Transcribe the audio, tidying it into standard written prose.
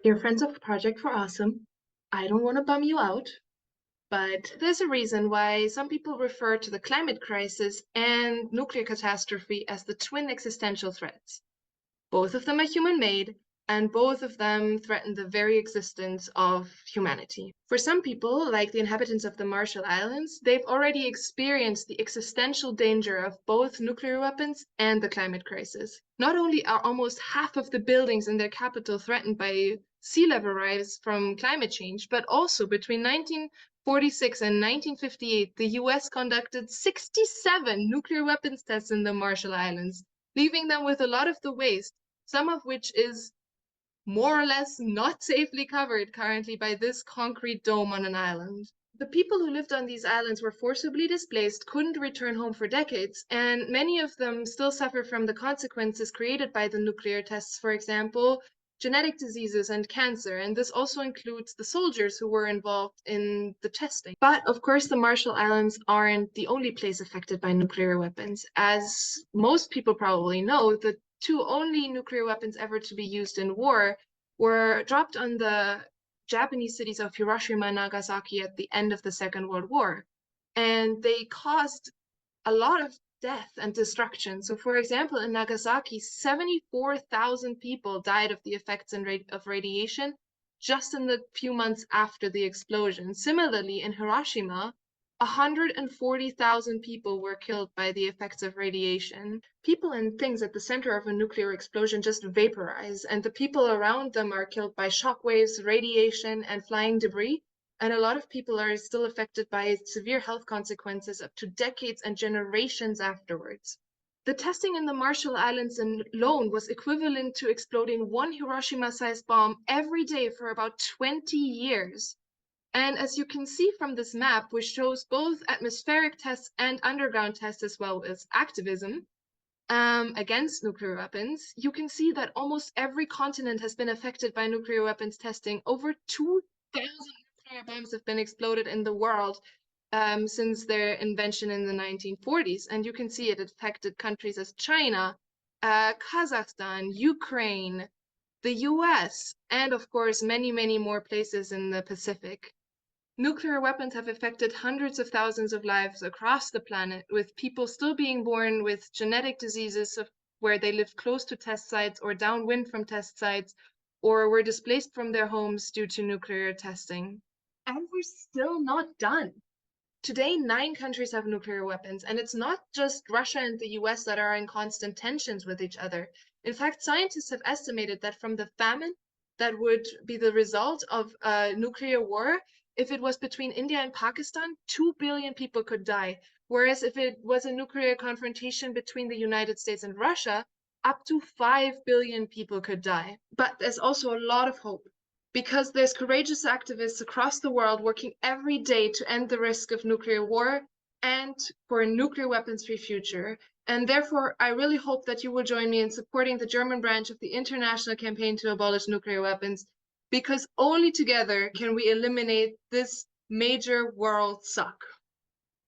Dear friends of Project for Awesome, I don't want to bum you out, but there's a reason why some people refer to the climate crisis and nuclear catastrophe as the twin existential threats. Both of them are human-made, and both of them threaten the very existence of humanity. For some people, like the inhabitants of the Marshall Islands, they've already experienced the existential danger of both nuclear weapons and the climate crisis. Not only are almost half of the buildings in their capital threatened by sea level rise from climate change, but also between 1946 and 1958, the US conducted 67 nuclear weapons tests in the Marshall Islands, leaving them with a lot of the waste, some of which is more or less not safely covered currently by this concrete dome on an island. The people who lived on these islands were forcibly displaced, couldn't return home for decades, and many of them still suffer from the consequences created by the nuclear tests, for example, genetic diseases and cancer, and this also includes the soldiers who were involved in the testing. But of course, the Marshall Islands aren't the only place affected by nuclear weapons. As most people probably know, the two only nuclear weapons ever to be used in war were dropped on the Japanese cities of Hiroshima and Nagasaki at the end of the Second World War. And they caused a lot of death and destruction. So for example, in Nagasaki, 74,000 people died of the effects of radiation just in the few months after the explosion. Similarly, in Hiroshima, 140,000 people were killed by the effects of radiation. People and things at the center of a nuclear explosion just vaporize, and the people around them are killed by shockwaves, radiation, and flying debris. And a lot of people are still affected by severe health consequences up to decades and generations afterwards. The testing in the Marshall Islands alone was equivalent to exploding one Hiroshima-sized bomb every day for about 20 years. And as you can see from this map, which shows both atmospheric tests and underground tests as well as activism against nuclear weapons, you can see that almost every continent has been affected by nuclear weapons testing. Over 2,000 nuclear bombs have been exploded in the world since their invention in the 1940s. And you can see it affected countries as China, Kazakhstan, Ukraine, the US, and of course, many, many more places in the Pacific. Nuclear weapons have affected hundreds of thousands of lives across the planet, with people still being born with genetic diseases where they lived close to test sites or downwind from test sites, or were displaced from their homes due to nuclear testing. And we're still not done. Today, 9 countries have nuclear weapons, and it's not just Russia and the US that are in constant tensions with each other. In fact, scientists have estimated that from the famine that would be the result of a nuclear war, if it was between India and Pakistan, 2 billion people could die. Whereas if it was a nuclear confrontation between the United States and Russia, up to 5 billion people could die. But there's also a lot of hope, because there's courageous activists across the world working every day to end the risk of nuclear war and for a nuclear weapons-free future. And therefore, I really hope that you will join me in supporting the German branch of the international campaign to abolish nuclear weapons, because only together can we eliminate this major world suck.